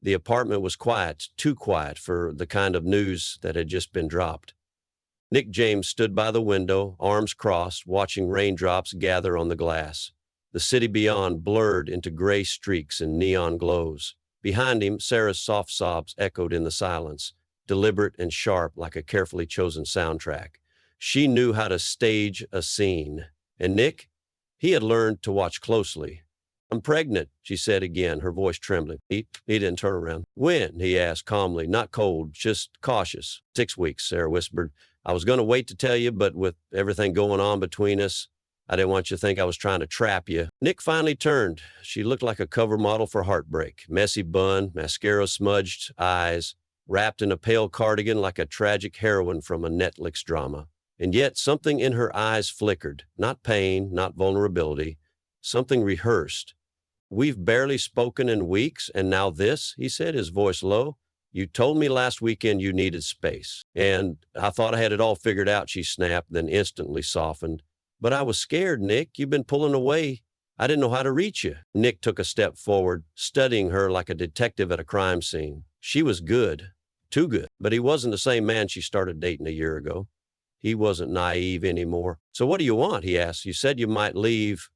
The apartment was quiet, too quiet for the kind of news that had just been dropped. Nick James stood by the window, arms crossed, watching raindrops gather on the glass. The city beyond blurred into gray streaks and neon glows. Behind him, Sarah's soft sobs echoed in the silence, deliberate and sharp like a carefully chosen soundtrack. She knew how to stage a scene. And Nick? He had learned to watch closely. "I'm pregnant," she said again, her voice trembling. He didn't turn around. "When?" he asked calmly, not cold, just cautious. "6 weeks," Sarah whispered. "I was going to wait to tell you, but with everything going on between us, I didn't want you to think I was trying to trap you." Nick finally turned. She looked like a cover model for Heartbreak. Messy bun, mascara-smudged eyes, wrapped in a pale cardigan like a tragic heroine from a Netflix drama. And yet something in her eyes flickered. Not pain, not vulnerability. Something rehearsed. "We've barely spoken in weeks, and now this," he said, his voice low. "You told me last weekend you needed space. And I thought I had it all figured out," she snapped, then instantly softened. "But I was scared, Nick. You've been pulling away. I didn't know how to reach you." Nick took a step forward, studying her like a detective at a crime scene. She was good. Too good. But he wasn't the same man she started dating a year ago. He wasn't naive anymore. "So what do you want?" he asked. "You said you might leave,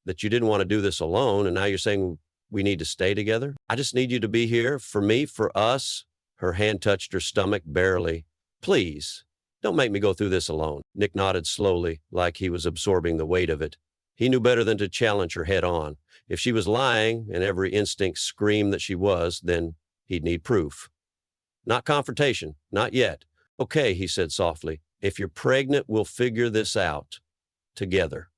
that you didn't want to do this alone, and now you're saying we need to stay together? I just need you to be here for me, for us." Her hand touched her stomach barely. "Please, don't make me go through this alone." Nick nodded slowly, like he was absorbing the weight of it. He knew better than to challenge her head on. If she was lying, and every instinct screamed that she was, then he'd need proof. Not confrontation, not yet. "Okay," he said softly. "If you're pregnant, we'll figure this out together.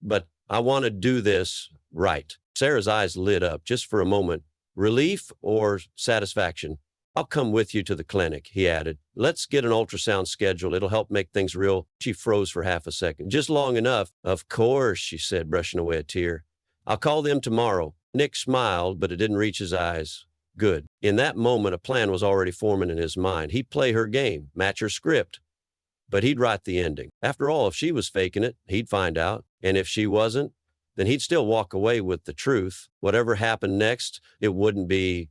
But I want to do this right." Sarah's eyes lit up just for a moment. Relief or satisfaction? "I'll come with you to the clinic," he added. "Let's get an ultrasound scheduled. It'll help make things real." She froze for half a second, just long enough. "Of course," she said, brushing away a tear. "I'll call them tomorrow." Nick smiled, but it didn't reach his eyes. Good. In that moment, a plan was already forming in his mind. He'd play her game, match her script. But he'd write the ending. After all, if she was faking it, he'd find out. And if she wasn't, then he'd still walk away with the truth. Whatever happened next, it wouldn't be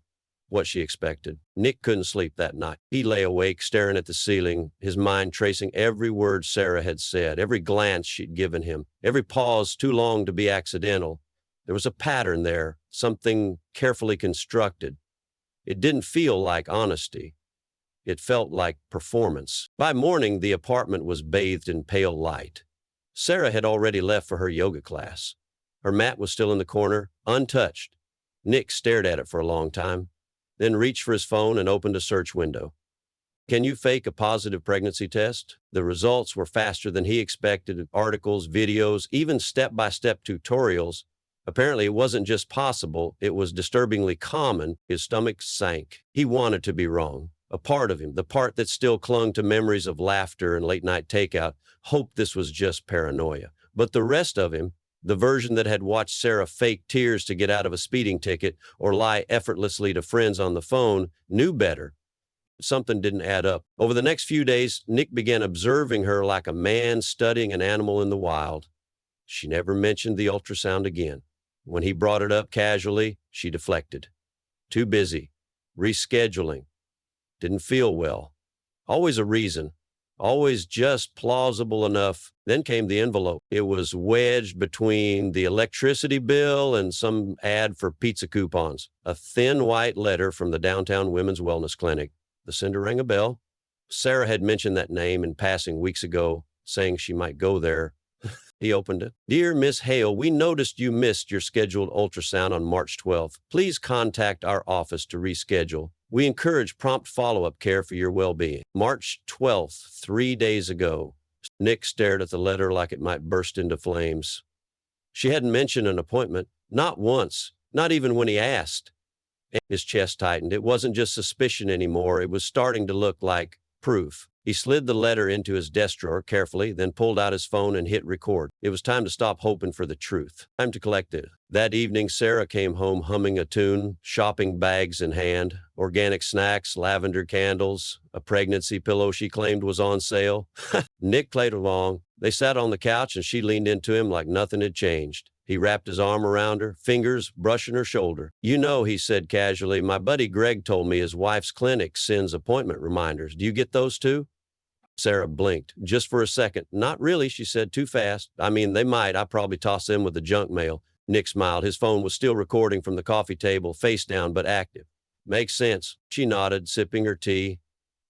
what she expected. Nick couldn't sleep that night. He lay awake, staring at the ceiling, his mind tracing every word Sarah had said, every glance she'd given him, every pause too long to be accidental. There was a pattern there, something carefully constructed. It didn't feel like honesty. It felt like performance. By morning, the apartment was bathed in pale light. Sarah had already left for her yoga class. Her mat was still in the corner, untouched. Nick stared at it for a long time, then reached for his phone and opened a search window. "Can you fake a positive pregnancy test?" The results were faster than he expected. Articles, videos, even step-by-step tutorials. Apparently, it wasn't just possible, it was disturbingly common. His stomach sank. He wanted to be wrong. A part of him, the part that still clung to memories of laughter and late-night takeout, hoped this was just paranoia. But the rest of him, the version that had watched Sarah fake tears to get out of a speeding ticket or lie effortlessly to friends on the phone, knew better. Something didn't add up. Over the next few days, Nick began observing her like a man studying an animal in the wild. She never mentioned the ultrasound again. When he brought it up casually, she deflected. Too busy. Rescheduling. Didn't feel well. Always a reason. Always just plausible enough. Then came the envelope. It was wedged between the electricity bill and some ad for pizza coupons. A thin white letter from the downtown Women's Wellness Clinic. The sender rang a bell. Sarah had mentioned that name in passing weeks ago, saying she might go there. He opened it. "Dear Miss Hale, we noticed you missed your scheduled ultrasound on March 12th. Please contact our office to reschedule. We encourage prompt follow-up care for your well-being." March 12th, 3 days ago. Nick stared at the letter like it might burst into flames. She hadn't mentioned an appointment. Not once. Not even when he asked. His chest tightened. It wasn't just suspicion anymore. It was starting to look like proof. He slid the letter into his desk drawer carefully, then pulled out his phone and hit record. It was time to stop hoping for the truth. Time to collect it. That evening, Sarah came home humming a tune, shopping bags in hand, organic snacks, lavender candles, a pregnancy pillow she claimed was on sale. Nick played along. They sat on the couch and she leaned into him like nothing had changed. He wrapped his arm around her, fingers brushing her shoulder. You know, he said casually, my buddy Greg told me his wife's clinic sends appointment reminders. Do you get those too? Sarah blinked, just for a second. Not really, she said, too fast. I mean, they might. I probably toss them with the junk mail. Nick smiled. His phone was still recording from the coffee table, face down but active. Makes sense. She nodded, sipping her tea.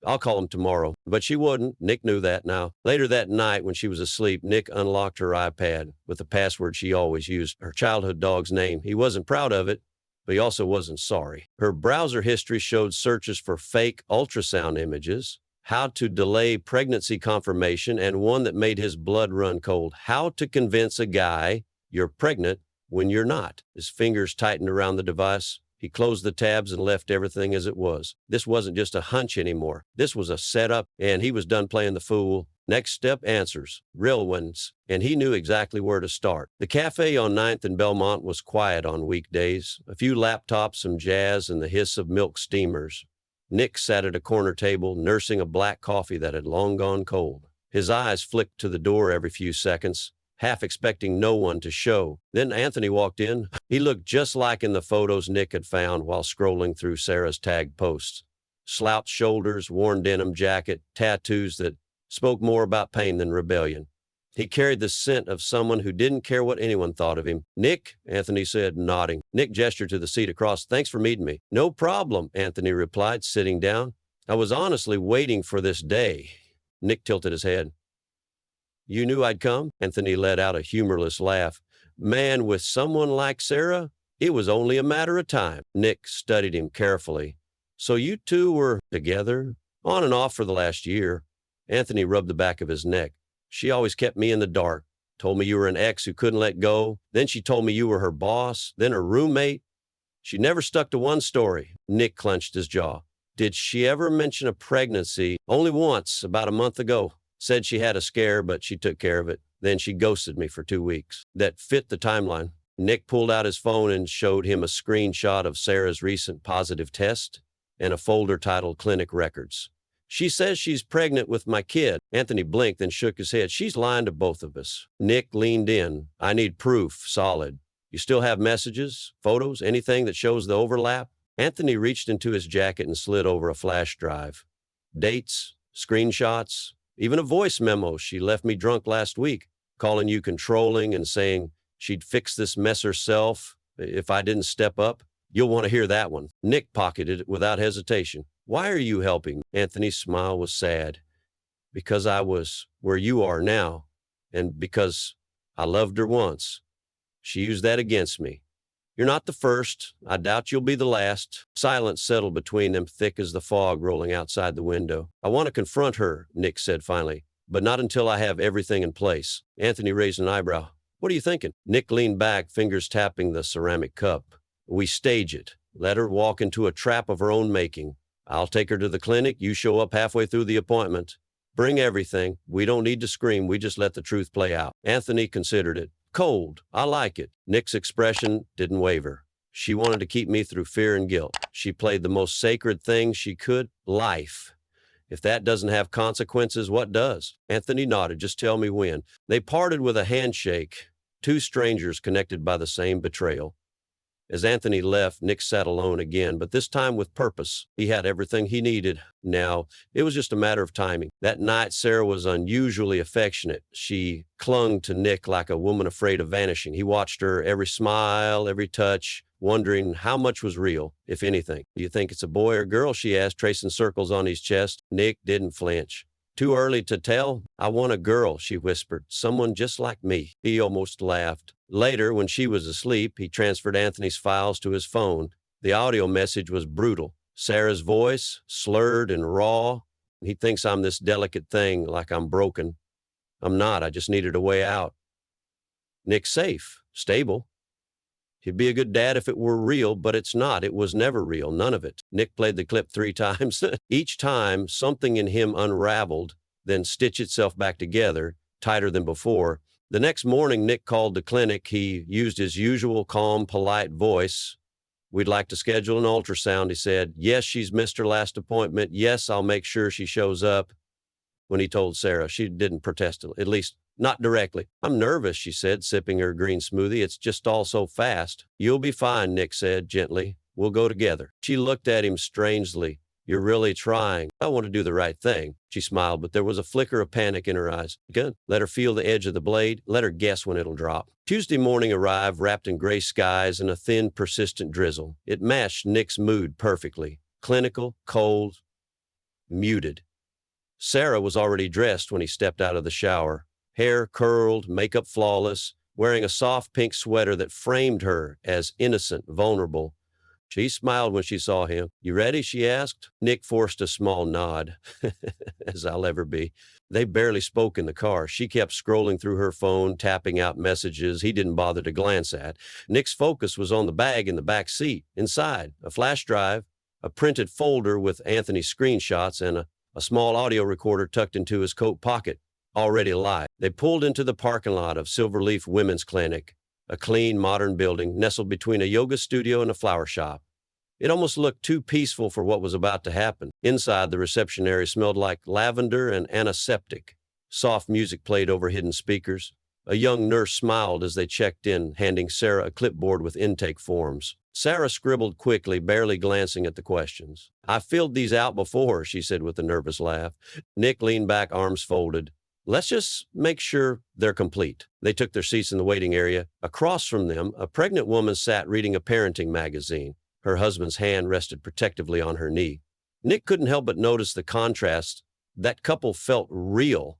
I'll call him tomorrow. But she wouldn't. Nick knew that now. Later that night, when she was asleep, Nick unlocked her iPad with the password she always used, her childhood dog's name. He wasn't proud of it, but he also wasn't sorry. Her browser history showed searches for fake ultrasound images, how to delay pregnancy confirmation, and one that made his blood run cold. How to convince a guy you're pregnant when you're not. His fingers tightened around the device. He closed the tabs and left everything as it was. This wasn't just a hunch anymore. This was a setup, and he was done playing the fool. Next step, answers, real ones, and he knew exactly where to start. The cafe on 9th and Belmont was quiet on weekdays. A few laptops, some jazz, and the hiss of milk steamers. Nick sat at a corner table, nursing a black coffee that had long gone cold. His eyes flicked to the door every few seconds, half expecting no one to show. Then Anthony walked in. He looked just like in the photos Nick had found while scrolling through Sarah's tagged posts. Slouched shoulders, worn denim jacket, tattoos that spoke more about pain than rebellion. He carried the scent of someone who didn't care what anyone thought of him. Nick, Anthony said, nodding. Nick gestured to the seat across. Thanks for meeting me. No problem, Anthony replied, sitting down. I was honestly waiting for this day. Nick tilted his head. You knew I'd come? Anthony let out a humorless laugh. Man, with someone like Sarah, it was only a matter of time. Nick studied him carefully. So you two were together? On and off for the last year. Anthony rubbed the back of his neck. She always kept me in the dark. Told me you were an ex who couldn't let go. Then she told me you were her boss, then her roommate. She never stuck to one story. Nick clenched his jaw. Did she ever mention a pregnancy? Only once, about a month ago. Said she had a scare, but she took care of it. Then she ghosted me for 2 weeks. That fit the timeline. Nick pulled out his phone and showed him a screenshot of Sarah's recent positive test and a folder titled Clinic Records. She says she's pregnant with my kid. Anthony blinked and shook his head. She's lying to both of us. Nick leaned in. I need proof, solid. You still have messages, photos, anything that shows the overlap? Anthony reached into his jacket and slid over a flash drive. Dates, screenshots, even a voice memo she left me drunk last week, calling you controlling and saying she'd fix this mess herself if I didn't step up. You'll want to hear that one. Nick pocketed it without hesitation. Why are you helping? Anthony's smile was sad. Because I was where you are now, and because I loved her once. She used that against me. You're not the first. I doubt you'll be the last. Silence settled between them, thick as the fog rolling outside the window. I want to confront her, Nick said finally, but not until I have everything in place. Anthony raised an eyebrow. What are you thinking? Nick leaned back, fingers tapping the ceramic cup. We stage it. Let her walk into a trap of her own making. I'll take her to the clinic. You show up halfway through the appointment. Bring everything. We don't need to scream. We just let the truth play out. Anthony considered it. Cold. I like it. Nick's expression didn't waver. She wanted to keep me through fear and guilt. She played the most sacred thing she could, life. If that doesn't have consequences, what does? Anthony nodded. Just tell me when. They parted with a handshake. Two strangers connected by the same betrayal. As Anthony left, Nick sat alone again, but this time with purpose. He had everything he needed. Now, it was just a matter of timing. That night, Sarah was unusually affectionate. She clung to Nick like a woman afraid of vanishing. He watched her every smile, every touch, wondering how much was real, if anything. Do you think it's a boy or girl? She asked, tracing circles on his chest. Nick didn't flinch. Too early to tell? I want a girl, she whispered. Someone just like me. He almost laughed. Later, when she was asleep, he transferred Anthony's files to his phone. The audio message was brutal. Sarah's voice, slurred and raw. He thinks I'm this delicate thing, like I'm broken. I'm not. I just needed a way out. Nick's safe, stable. He'd be a good dad if it were real, but it's not. It was never real, none of it. Nick played the clip 3 times. Each time, something in him unraveled, then stitched itself back together, tighter than before. The next morning, Nick called the clinic. He used his usual calm, polite voice. We'd like to schedule an ultrasound, he said. Yes, she's missed her last appointment. Yes, I'll make sure she shows up. when he told Sarah. She didn't protest, at least not directly. "I'm nervous," she said, sipping her green smoothie. "It's just all so fast." "You'll be fine," Nick said gently. "We'll go together." She looked at him strangely. "You're really trying." "I want to do the right thing." She smiled, but there was a flicker of panic in her eyes. "Good. Let her feel the edge of the blade. Let her guess when it'll drop." Tuesday morning arrived wrapped in gray skies and a thin, persistent drizzle. It matched Nick's mood perfectly. Clinical, cold, muted. Sarah was already dressed when he stepped out of the shower. Hair curled, makeup flawless, wearing a soft pink sweater that framed her as innocent, vulnerable. She smiled when she saw him. "You ready?" she asked. Nick forced a small nod. "As I'll ever be." They barely spoke in the car. She kept scrolling through her phone, tapping out messages he didn't bother to glance at. Nick's focus was on the bag in the back seat. Inside, a flash drive, a printed folder with Anthony's screenshots, and a small audio recorder tucked into his coat pocket, already live. They pulled into the parking lot of Silverleaf Women's Clinic, a clean, modern building nestled between a yoga studio and a flower shop. It almost looked too peaceful for what was about to happen. Inside, the reception area smelled like lavender and antiseptic. Soft music played over hidden speakers. A young nurse smiled as they checked in, handing Sarah a clipboard with intake forms. Sarah scribbled quickly, barely glancing at the questions. "I filled these out before," she said with a nervous laugh. Nick leaned back, arms folded. "Let's just make sure they're complete." They took their seats in the waiting area. Across from them, a pregnant woman sat reading a parenting magazine. Her husband's hand rested protectively on her knee. Nick couldn't help but notice the contrast. That couple felt real.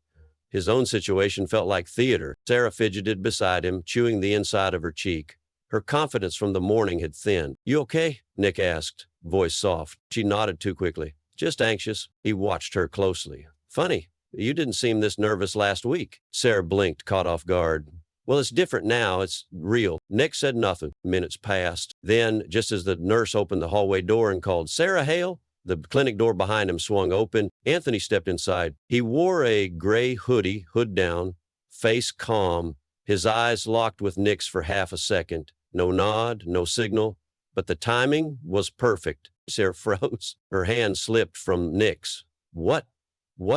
His own situation felt like theater. Sarah fidgeted beside him, chewing the inside of her cheek. Her confidence from the morning had thinned. "You okay?" Nick asked, voice soft. She nodded too quickly. "Just anxious." He watched her closely. "Funny. You didn't seem this nervous last week." Sarah blinked, caught off guard. "Well, it's different now. It's real." Nick said nothing. Minutes passed. Then, just as the nurse opened the hallway door and called, "Sarah Hale," the clinic door behind him swung open. Anthony stepped inside. He wore a gray hoodie, hood down, face calm, his eyes locked with Nick's for half a second. No nod, no signal, but the timing was perfect. Sarah froze. Her hand slipped from Nick's. What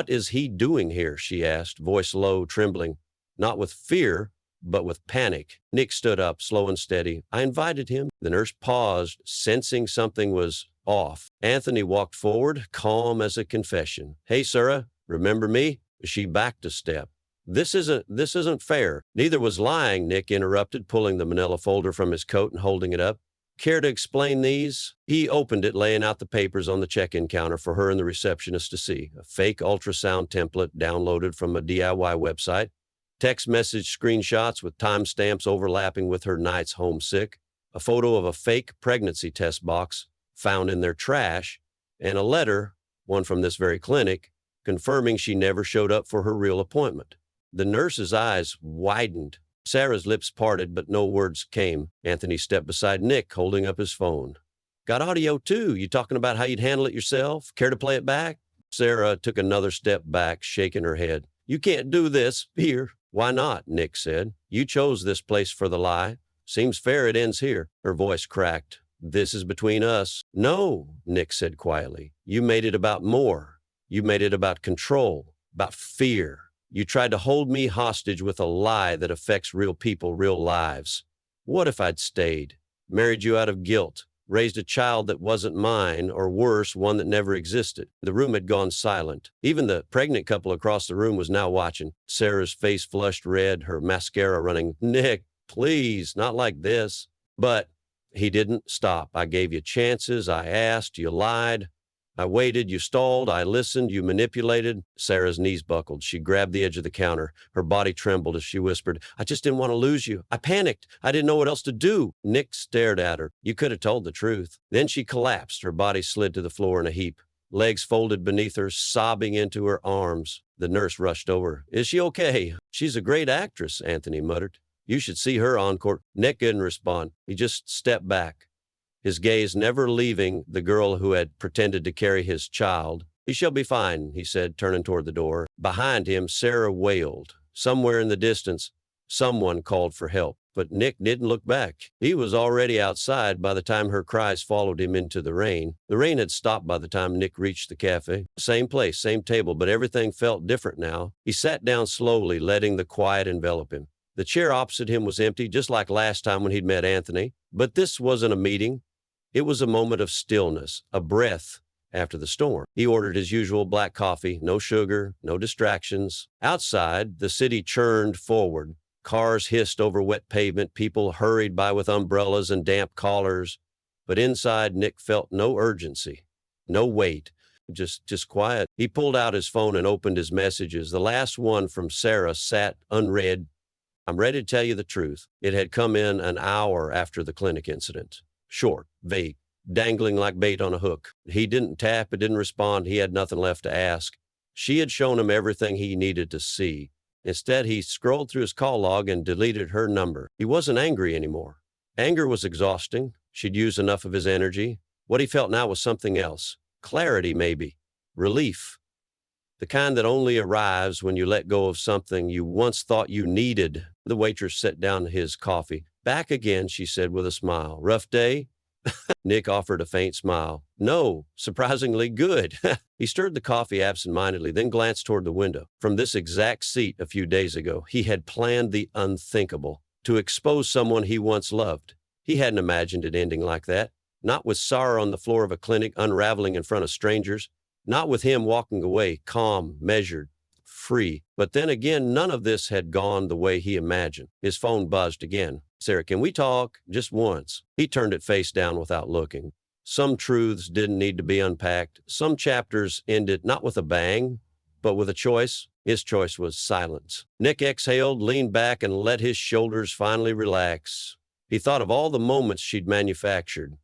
is he doing here?" she asked, voice low, trembling. Not with fear, but with panic. Nick stood up, slow and steady. "I invited him." The nurse paused, sensing something was off. Anthony walked forward, calm as a confession. "Hey, Sarah, remember me?" She backed a step. This isn't fair." "Neither was lying," Nick interrupted, pulling the manila folder from his coat and holding it up. "Care to explain these?" He opened it, laying out the papers on the check-in counter for her and the receptionist to see. A fake ultrasound template downloaded from a DIY website, text message screenshots with timestamps overlapping with her nights homesick, a photo of a fake pregnancy test box found in their trash, and a letter, one from this very clinic, confirming she never showed up for her real appointment. The nurse's eyes widened. Sarah's lips parted, but no words came. Anthony stepped beside Nick, holding up his phone. "Got audio, too. You talking about how you'd handle it yourself? Care to play it back?" Sarah took another step back, shaking her head. "You can't do this here." "Why not?" Nick said. "You chose this place for the lie. Seems fair it ends here." Her voice cracked. "This is between us." "No," Nick said quietly. "You made it about more. You made it about control, about fear. You tried to hold me hostage with a lie that affects real people, real lives. What if I'd stayed, married you out of guilt, raised a child that wasn't mine, or worse, one that never existed?" The room had gone silent. Even the pregnant couple across the room was now watching. Sarah's face flushed red, her mascara running. "Nick, please, not like this." But he didn't stop. "I gave you chances. I asked. You lied. I waited, you stalled, I listened, you manipulated." Sarah's knees buckled. She grabbed the edge of the counter. Her body trembled as she whispered, "I just didn't want to lose you. I panicked. I didn't know what else to do." Nick stared at her. "You could have told the truth." Then she collapsed. Her body slid to the floor in a heap, legs folded beneath her, sobbing into her arms. The nurse rushed over. "Is she okay?" "She's a great actress," Anthony muttered. "You should see her encore." Nick didn't respond. He just stepped back, his gaze never leaving the girl who had pretended to carry his child. "He shall be fine," he said, turning toward the door. Behind him, Sarah wailed. Somewhere in the distance, someone called for help. But Nick didn't look back. He was already outside by the time her cries followed him into the rain. The rain had stopped by the time Nick reached the cafe. Same place, same table, but everything felt different now. He sat down slowly, letting the quiet envelop him. The chair opposite him was empty, just like last time when he'd met Anthony. But this wasn't a meeting. It was a moment of stillness, a breath after the storm. He ordered his usual black coffee, no sugar, no distractions. Outside, the city churned forward. Cars hissed over wet pavement, people hurried by with umbrellas and damp collars. But inside, Nick felt no urgency, no weight, just quiet. He pulled out his phone and opened his messages. The last one from Sarah sat unread. I'm ready to tell you the truth. It had come in an hour after the clinic incident. Short, vague, dangling like bait on a hook. He didn't tap, it didn't respond. He had nothing left to ask. She had shown him everything he needed to see. Instead, he scrolled through his call log and deleted her number. He wasn't angry anymore. Anger was exhausting. She'd used enough of his energy. What he felt now was something else. Clarity, maybe. Relief. The kind that only arrives when you let go of something you once thought you needed. The waitress set down his coffee. Back again, she said with a smile. Rough day? Nick offered a faint smile. No, surprisingly good. He stirred the coffee absentmindedly, then glanced toward the window. From this exact seat a few days ago, he had planned the unthinkable, to expose someone he once loved. He hadn't imagined it ending like that. Not with Sarah on the floor of a clinic, unraveling in front of strangers. Not with him walking away, calm, measured, free. But then again, none of this had gone the way he imagined. His phone buzzed again. Sarah, can we talk? Just once. He turned it face down without looking. Some truths didn't need to be unpacked. Some chapters ended not with a bang, but with a choice. His choice was silence. Nick exhaled, leaned back, and let his shoulders finally relax. He thought of all the moments she'd manufactured.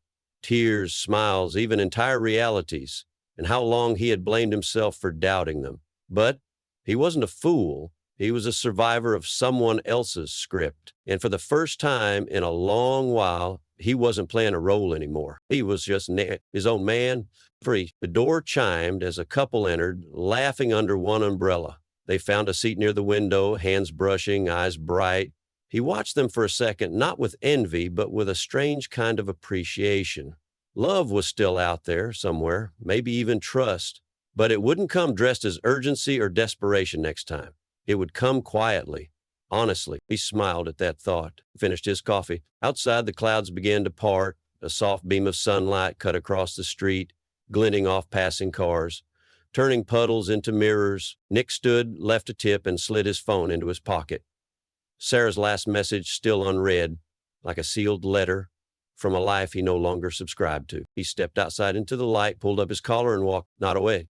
Tears, smiles, even entire realities, and how long he had blamed himself for doubting them. But he wasn't a fool. He was a survivor of someone else's script. And for the first time in a long while, he wasn't playing a role anymore. He was just his own man, free. The door chimed as a couple entered, laughing under one umbrella. They found a seat near the window, hands brushing, eyes bright. He watched them for a second, not with envy, but with a strange kind of appreciation. Love was still out there somewhere, maybe even trust. But it wouldn't come dressed as urgency or desperation next time. It would come quietly, honestly. He smiled at that thought, finished his coffee. Outside, the clouds began to part. A soft beam of sunlight cut across the street, glinting off passing cars, turning puddles into mirrors. Nick stood, left a tip, and slid his phone into his pocket. Sarah's last message still unread, like a sealed letter from a life he no longer subscribed to. He stepped outside into the light, pulled up his collar, and walked not away.